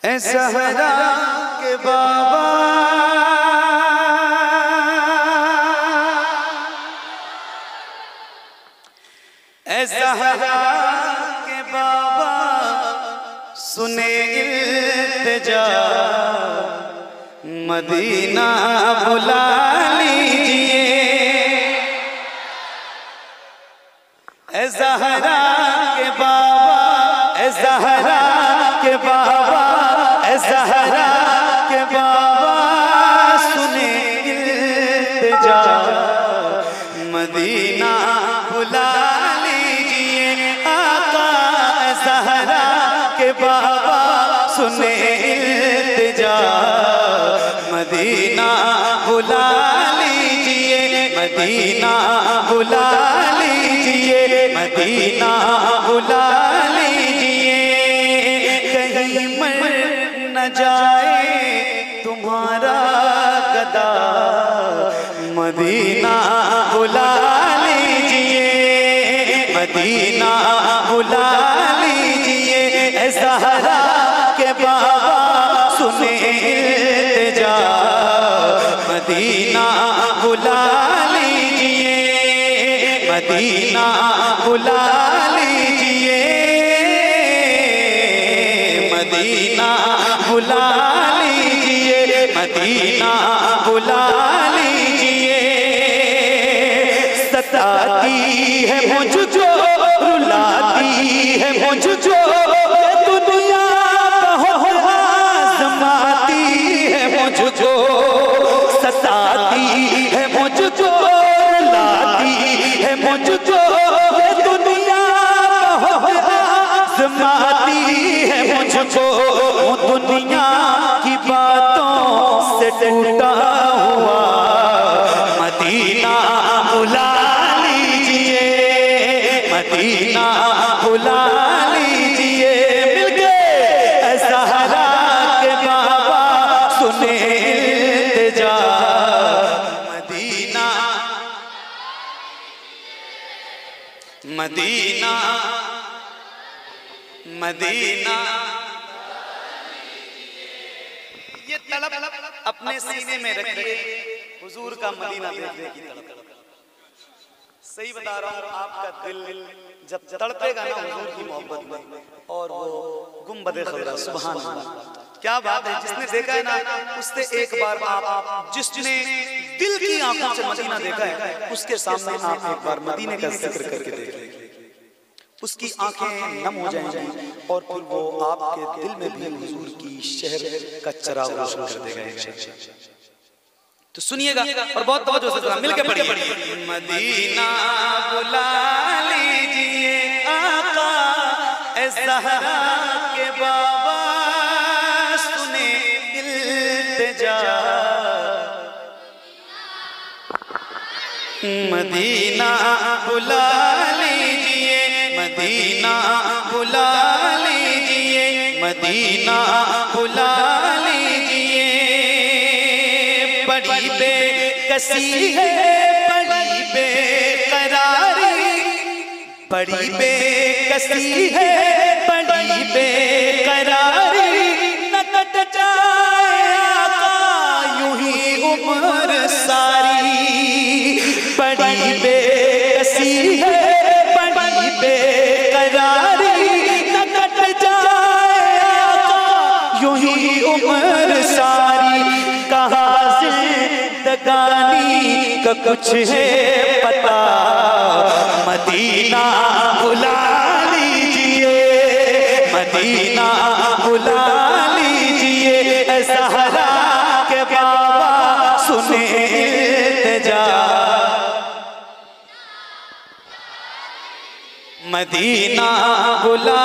ए ज़हरा के बाबा, ए ज़हरा के बाबा सुने इल्तिजा, मदीना बुला लीजिए। ए ज़हरा के बाबा, ए ज़हरा के बाबा, ए ज़हरा के बाबा सुने इल्तिजा, मदीना बुला लीजिए। आका ए ज़हरा के बाबा सुने इल्तिजा, मदीना बुला लीजिए, मदीना बुला लीजिए, मदीना बुला लीजिए। कहीं मर न जाए तुम्हारा गदा, मदीना बुला लीजिए, मदीना बुला लीजिए। ए ज़हरा के बाबा सुने इल्तिजा, मदीना बुला लीजिए, मदीना बुला लीजिए, मदीना बुला लीजिए, मदीना बुला लीजिए। सताती है मुझको, रुलाती है मुझको, दुनिया आज़माती है मुझको। सताती है मुझको, रुलाती है मुझको, दुनिया आज़माती है मुझको। दुनिया की बातों से टूटा हुआ, मदीना बुला लीजिए, मदीना बुला लीजिए। मिल गए ज़हरा के बाबा सुने इल्तिजा, मदीना मदीना मदीना। ये तलब अपने सीने में रखिए, हुजूर का मदीना देखने की तलब। सही बता रहा हूँ, आपका दिल जब तड़पेगा ना हुजूर की मोहब्बत में, और वो गुंबद खबरा, सुभान अल्लाह, क्या बात है। जिसने देखा है ना, उससे एक बार आप, जिसने दिल की आंखों से मदीना देखा है, उसके सामने आप एक बार मदीने का जिक्र करके देखें, उसकी आंखें नम हो जाएंगी, और फिर वो आपके दिल में भी हुजूर की शहर का चिराग रोशन कर देगा। तो सुनिएगा और बहुत तवज्जो से जरा मिलके पढ़िए। मदीना बुला लीजिए, आका ए ज़हरा के बाबा सुने इल्तिजा, मदीना बुला लीजिए, मदीना बुला लीजिए, मदीना बुला लीजिए। बड़ी बेकसी है, बड़ी बेकरारी, बड़ी बेकसी है, बड़ी बेकरारी। न कट जाए आका यूं ही उम्र सारी, बड़ी बेकसी है, बड़ी बेकरारी। न कट जाए आका यूं ही उम्र सारी। कहाँ जिंदगानी का कुछ है पता, मदीना बुला लीजिए, मदीना बुला लीजिए। ए ज़हरा के बाबा सुने इल्तिजा, मदीना बुला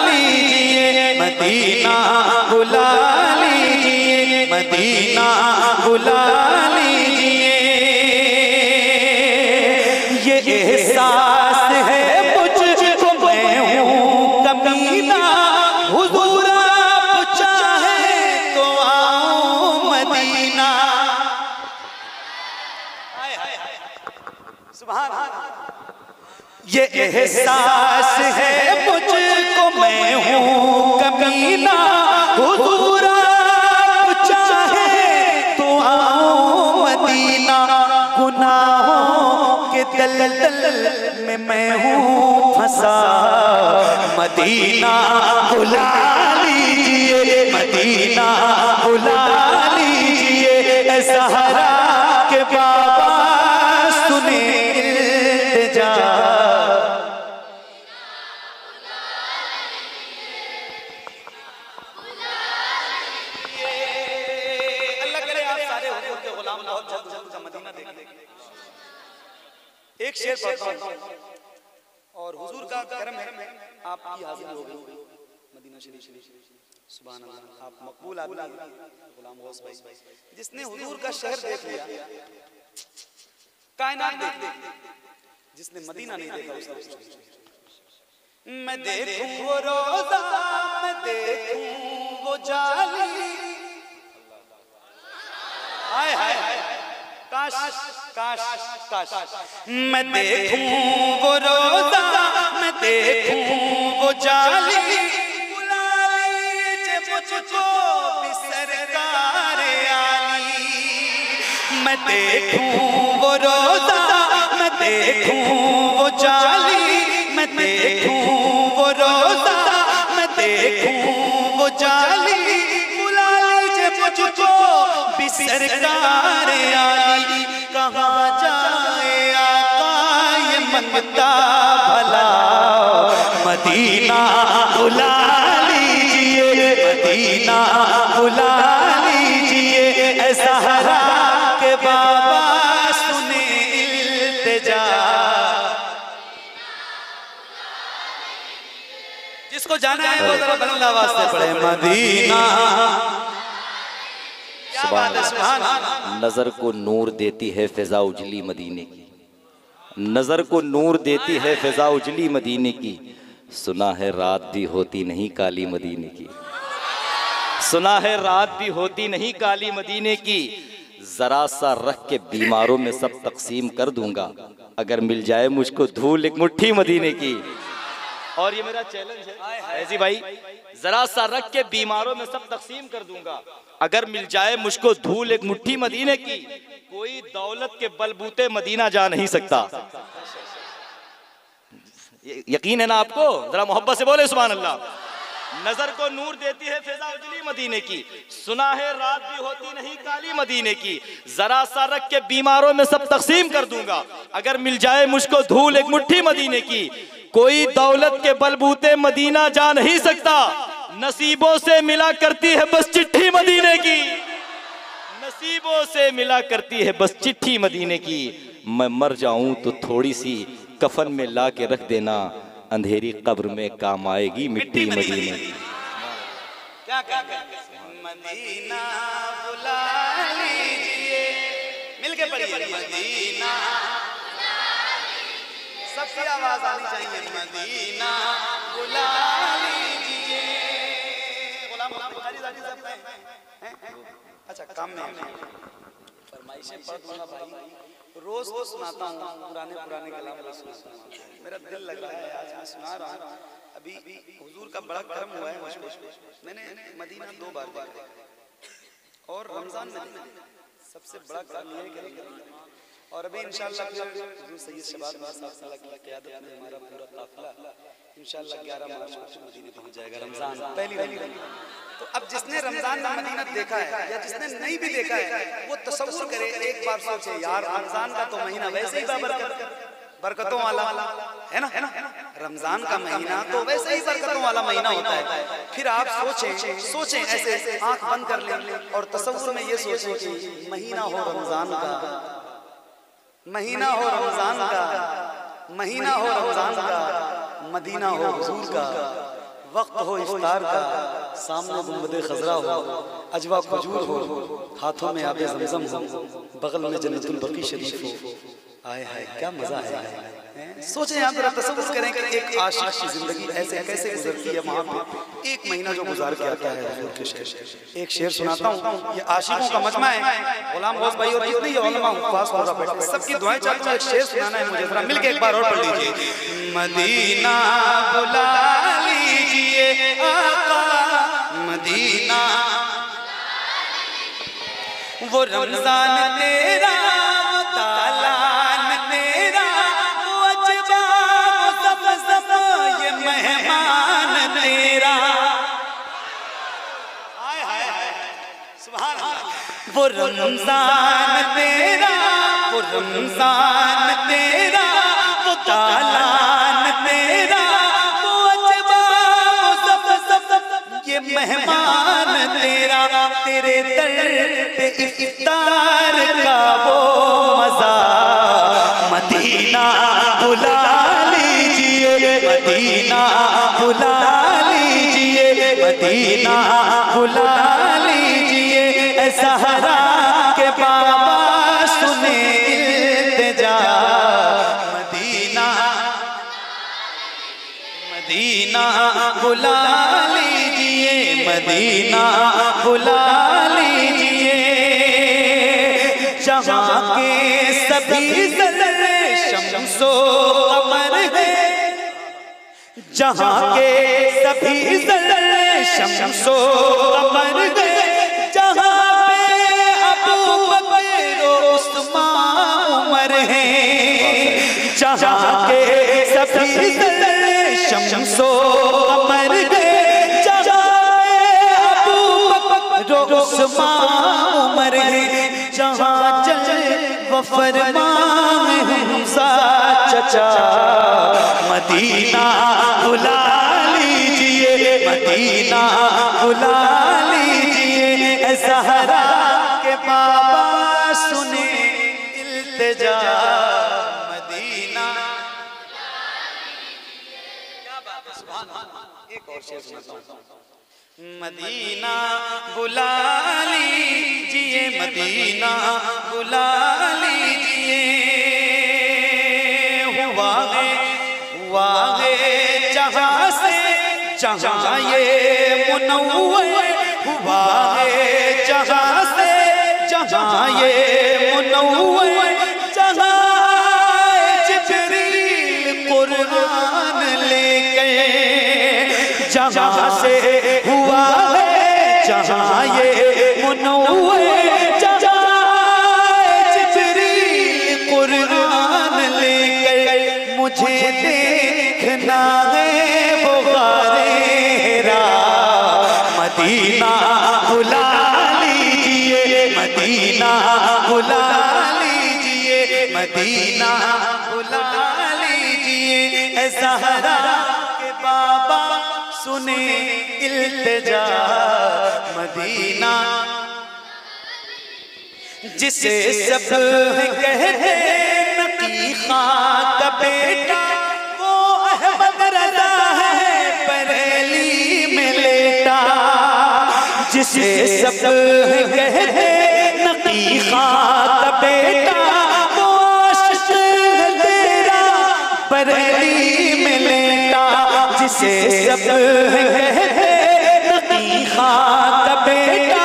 लीजिए, मदीना बुला लीजिए, मदीना बुला लीजिए। ये एहसास है मुझको, मैं हूँ कमीना, हुजूर आप चाहे तो आओ मदीना। सुभान अल्लाह। ये एहसास है मुझको, मैं हूँ कमीना, हुजूर दलदल में मैं हूँ फंसा, मदीना बुला लीजिए, मदीना बुला लीजिए, ज़हरा के बाबा सुने इल्तिजा। एक शेर पढ़ता हूं और हुजूर का करम है, आपकी हाजिरी हो गई मदीना शरीफ। सुभान अल्लाह, आप मकबूल आदमी गुलाम गौस भाई, जिसने हुजूर का शहर देख लिया, कायनात देख ली, जिसने मदीना नहीं देखा उसने। मैं देखूं वो रोजा, मैं देखूं वो जाली, हाय हाय काश काश काश, मैं देखूं वो रोजा, मैं देखूं वो जाली, बुला लीजिए मुझको भी सरकार आली। मैं देखूं वो रोजा, मैं देखूं वो जाली, मैं देखूं वो रोजा, मैं देखूं वो जाली, बुला लीजिए मुझको भी सरकार आली। कहाँ जाए आका ये मंगता भला, मदीना बुला लीजिए, मदीना बुला लीजिए, ज़हरा के बाबा सुने इल्तिजा। जिसको जाना है वो जरा बुलंद आवाज से पढ़े, मदीना। नजर को नूर देती है फिजा उजली मदीने की, नजर को नूर देती है फिजा उजली मदीने की, सुना है रात भी होती नहीं काली मदीने की, सुना है रात भी होती नहीं काली मदीने की, जरा सा रख के बीमारों में सब तकसीम कर दूंगा, अगर मिल जाए मुझको धूल एक मुट्ठी मदीने की। और ये मेरा चैलेंज है ऐसी भाई, जरा सा रख के बीमारों में सब तकसीम कर दूंगा, अगर मिल जाए मुझको धूल एक मुट्ठी मदीने की, कोई दौलत के बलबूते मदीना जा नहीं सकता। यकीन है ना आपको? जरा मोहब्बत से बोले सुभान अल्लाह। नजर को नूर देती है फिजा उजली मदीने की, सुना है रात भी होती नहीं काली मदीने की, जरा सा रख के बीमारों में सब तकसीम कर दूंगा, अगर मिल जाए मुझको धूल एक मुट्ठी मदीने की, कोई दौलत के बलबूते मदीना जा नहीं सकता, नसीबों से मिला करती है बस चिट्ठी मदीने की, नसीबों से मिला करती है बस चिट्ठी मदीने की, मैं मर जाऊं तो थोड़ी सी कफन में ला के रख देना, अंधेरी कब्र में काम आएगी मिट्टी मदीने की। क्या मदीना बुला लीजिए, मिलके पढ़िए, मदीना सबकी आवाज आनी चाहिए, मदीना बुला लीजिए। अच्छा काम में फरमाइशें पढ़ दूंगा भाई, रोज तो सुनाता हूँ पुराने पुराने कलाम सुनाता हूँ, मेरा दिल लग रहा है आज मैं सुना रहा हूँ। अभी हुजूर का बड़ा करम हुआ है मुझ पे, मैंने मदीना 2 बार देखा और रमजान में सबसे बड़ा करम ये है कि, और अभी इंशाअल्लाह हुजूर सैयद शबाब साहब की क़यादत में हमारा पूरा काफिला इंशाअल्लाह 11 मार्च को मदीने पहुंच जाएगा, रमजान पहली रमजान। तो अब जिसने रमजान में मदीना देखा है या जिसने नहीं भी देखा है वो तसव्वुर करे, एक बार सोचे यार रमजान का तो महीना वैसे ही बरकतों वाला है ना, रमजान का महीना तो वैसे ही बरकतों वाला महीना होता है। फिर आप सोचें ऐसे आंख बंद कर लें और तसव्वुर में ये सोचें कि महीना हो रमजान का, महीना हो रमजान का, महीना हो रमजान का, मदीना हो हुजूर का, वक्त हो इफ्तार का, सामने गुंबदे खजरा हो, अजवा खजूर हो, हाथों में आबे ज़मज़म हो, बगल में जन्नतुल बकी शरीफ हो। आए हाय क्या मजा है। सोचें आप जरा तसव्वुर करें कि एक आशिक की जिंदगी ऐसे कैसे गुजरती है, वहाँ पे एक महीना जो गुजार के आता है हुजूर के शहर। एक शेर सुनाता हूँ, ये आशिकों का मजमा है, गुलाम गौस भाई और जितने उलमा हुफ़ाज़ पूरा बैठे सबकी दुआएं चाहता हूँ। एक शेर सुनाना है मुझे, जरा मिलके एक बार और पढ़ लीजिए, मदीना बुला लीजिए आका, मदीना वो रमजान तेरा, तालान तेरा, सुभान अल्लाह। वो रमजान तेरा, वो रमजान तेरा, वो दालान तेरा, वो अजवा, वो सब ये मेहमान तेरा, तेरे दर पे इफ्तार का वो मजा, मदीना बुला लीजिए, मदीना बुला लीजिए, मदीना बुला लीजिए, ज़हरा के बाबा सुने इल्तिजा, मदीना मदीना बुला लीजिए, मदीना बुला लीजिए, जहाँ के सभी ज़र्रे शम्सो कमर है, जहाँ के सभी ज़र्रे शम्सो कमर है, जहाँ पे अबू बकर उस्मान उमर है, जहाँ के सभी ज़र्रे शम्सो कमर है, जहाँ पे अबू बकर उस्मान उमर है, जहाँ जल व फरमान हमजा चचा, मदीना बुला लीजिए, मदीना बुला लीजिए, ज़हरा के बाबा सुने इल्तिजा, मदीना। क्या बात है, सुभान अल्लाह। एक और शेर सुनाता हूं। मदीना बुला लीजिए, मदीना बुला लीजिए, हुआ है जहाँ से जहाँ ये मुनव्वर, हुआ है जहाँ से जहाँ ये मुनव्वर, जहाँ जिब्रील कुरान लेकर, जहाँ से हुआ है जहाँ ये मुनव्वर, जहाँ जिब्रील कुरान लेकर, मुझे देखना है वो गारे हिरा, मदीना बुला लीजिए, मदीना बुला लीजिए, मदीना बुला लीजिए, ज़हरा के बाबा सुने इल्तिजा, मदीना। जिसे सब कहते नकी खां का बेटा, वो अहमद रज़ा है बरेली में लेटा, जिसे सब कहते नकी खां का बेटा, वो आशिक़ है तेरा बरेली में लेटा, जिसे सब कहते नकी खां का बेटा,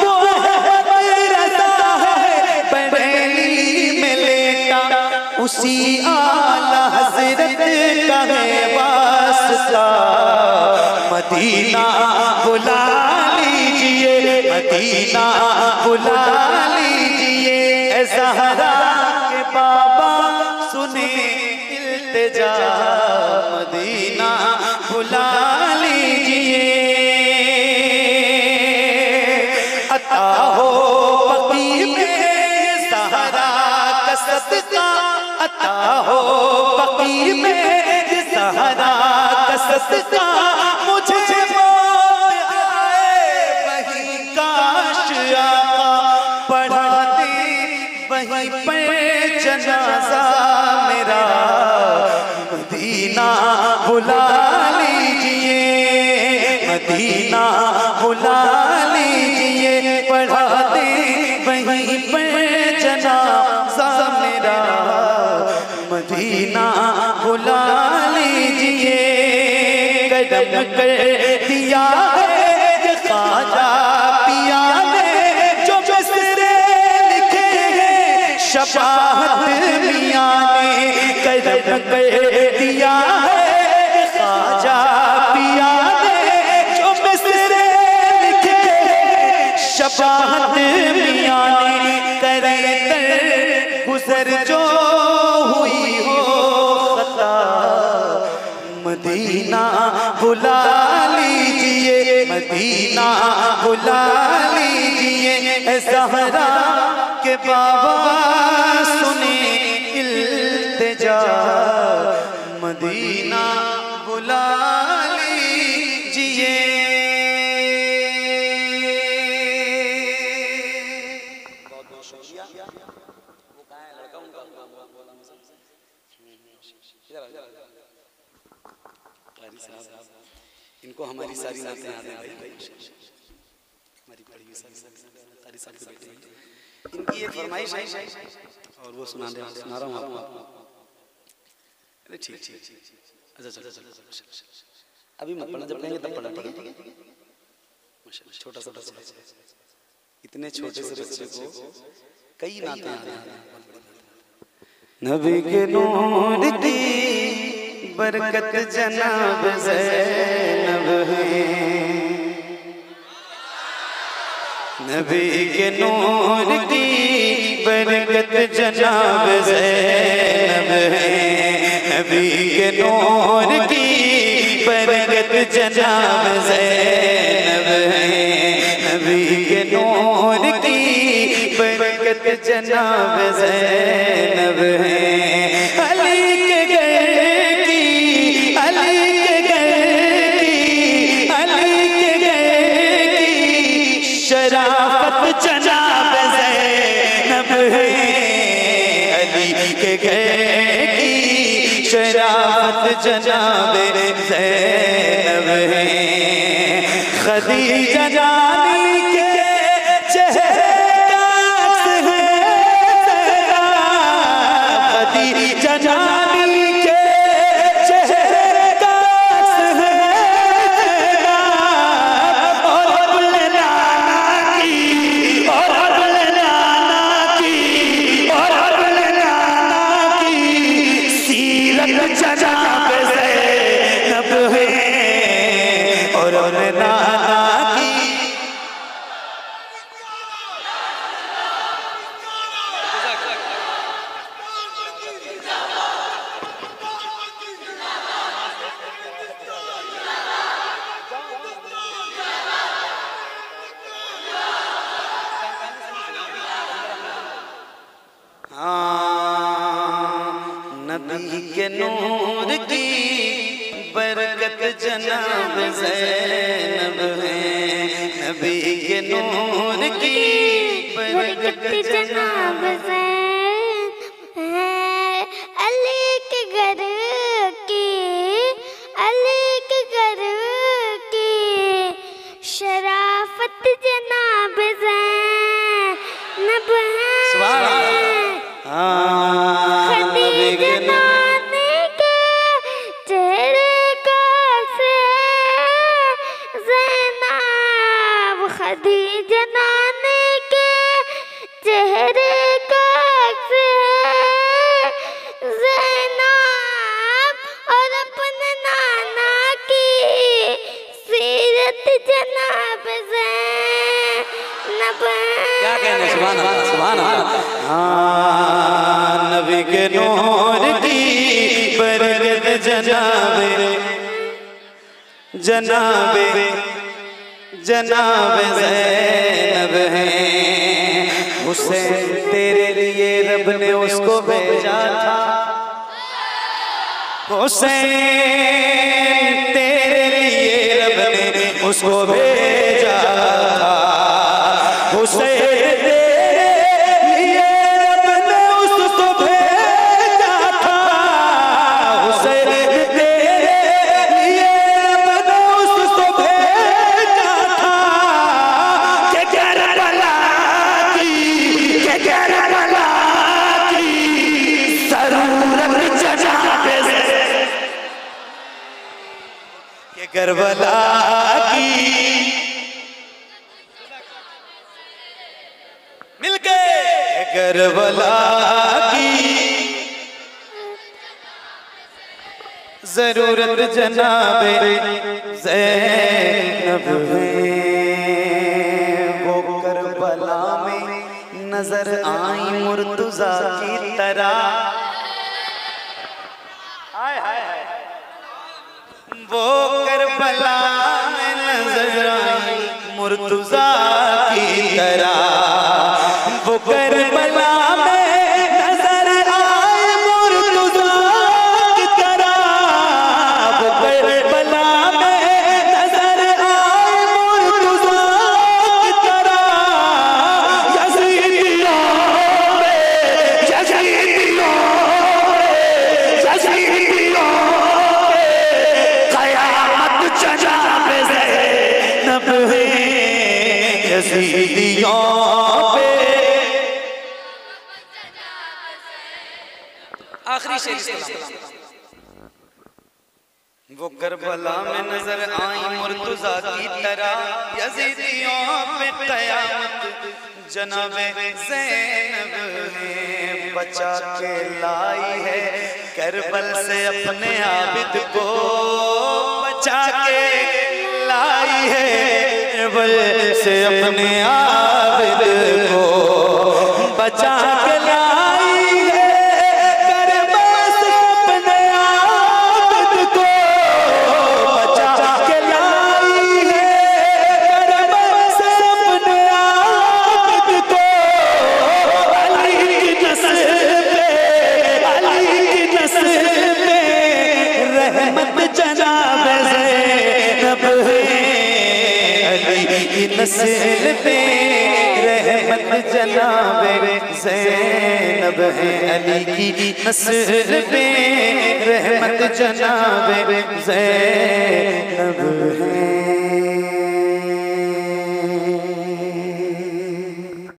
वो अहमद रज़ा है बरेली में लेटा, उसी आला हज़रत का है वास्ता, मदीना बुला लीजिए, मदीना बुला लीजिए, ज़हरा के बाबा सुने इल्तिजा, मदीना बुला लीजिए, अता हो बकी में ज़हरा का सदका, अता हो बकी में ज़हरा का सदका, मुझे मौत आए वही काश आका पढ़ा दे वहीं पे जनाजा मेरा, मदीना बुला लीजिए, मदीना बुला लीजिए, पढ़ा दे वहीं पे जनाजा मेरा, मदीना बुला लीजिए, कदम कर दिया है ख्वाजा पिया ने, जो मिसरे लिखे हैं शफाअत मियां ने, कदम कर दिया है ख्वाजा पिया ने, जो मिसरे लिखे हैं शफाअत मियां ने, करे दर गुजर जो हुई हो खता, मदीना बुला लीजिए, मदीना बुला लीजिए ए ज़हरा के बाबा सुने इल्तिजा, मदीना बुला लीजिए। बहुत बहुत शुक्रिया। वो कहाँ है लड़का उनका? इनको हमारी सारी नातें याद हैं भाई, हमारी पढ़ी हुई सारी साल के बेटे। इनकी एक फरमाइश है और वो सुना रहा हूँ आपको। अरे ठीक ठीक ठीक, अच्छा चलो चलो अभी मत पढ़ना, जब कहेंगे तब पढ़ना, ठीक है? छोटा सा बच्चा, इतने छोटे से बच्चे को कई नातें याद हैं। नबी के नूर की बरकत जनाब ज़ैनब है, नबी के नूर की बरकत जनाब ज़ैनब है, नबी के नूर की बरकत जनाब ज़ैनब है, नबी के नूर की बरकत जनाब ज़ैनब है। अली के घर की, अली के घर की, अली के घर की शराफत जनाब ज़ैनब है, अली के घर की शराफत जनाब ज़ैनब है। खदीजा जानी के चेहरे का अक्स है ज़रा, खदीजा जानी के चेहरे का अक्स है ज़रा, और बुलनाना की, और बुलनाना की, और बुलनाना की सीरत जनाब ज़ैनब है, और नाना की नबी के नूर की बरकत जनाब ज़ैनब है, नबी के नूर की बरकत जनाब ज़ैनब है। अली के घर की, अली के घर की शराफत जनाब ज़ैनब है। खदीजा नानी के चेहरे का से ज़ैनब, खदीजा नानी के चेहरे का से ज़ैनब, और अपने नाना की सीरत जनाब ज़ैनब। क्या कहने, सुभान अल्लाह, सुभान अल्लाह। हाँ, नबी के नूर की बरकत जनाब जनाब जनाब ज़ैनब है। हुसैन तेरे लिए रब ने उसको भेजा था, हुसैन तेरे लिए रब ने उसको भेजा था, हुसैन तेरे लिए रब ने उसको भेजा था, हुसैन तेरे लिए रब ने उसको भेजा था, कि करबला की, कि करबला की ज़रूरत जनाब ज़ैनब, कि करबला की मिलके करबला की जरूरत जनाब ज़ैनब है। वो करबला में नजर आई मुर्तज़ा की तरह, वो करबला में नजर आई मुर्तज़ा की तरह, वो करबला में नजर आए मुर्तज़ा की तरह, वो करबला में नजर आए मुर्तज़ा की तरह। यज़ीदियों में, यज़ीदियों में, यज़ीदियों में क़यामत जनाब ज़ैनब है। यज़ीदियों पे आखिरी शेर वो करबला में नजर आई मुर्तज़ा की तरह, यज़ीदियों पे क़यामत जनाबे ज़ैनब है। बचा के लाई है करबल से अपने आबिद को, बचा के लाई है करबल से अपने आबिद को, बचा के लाई है करबल से अपने आबिद को, बचा के लाई है करबल से अपने आबिद को। अली की नस्ल पे, अली की नस्ल पे रहमत जनाब ज़ैनब है। अली की नस्ल पे रहमत जनाब ज़ैनब है। अली की नस्ल पे रहमत जनाब ज़ैनब है।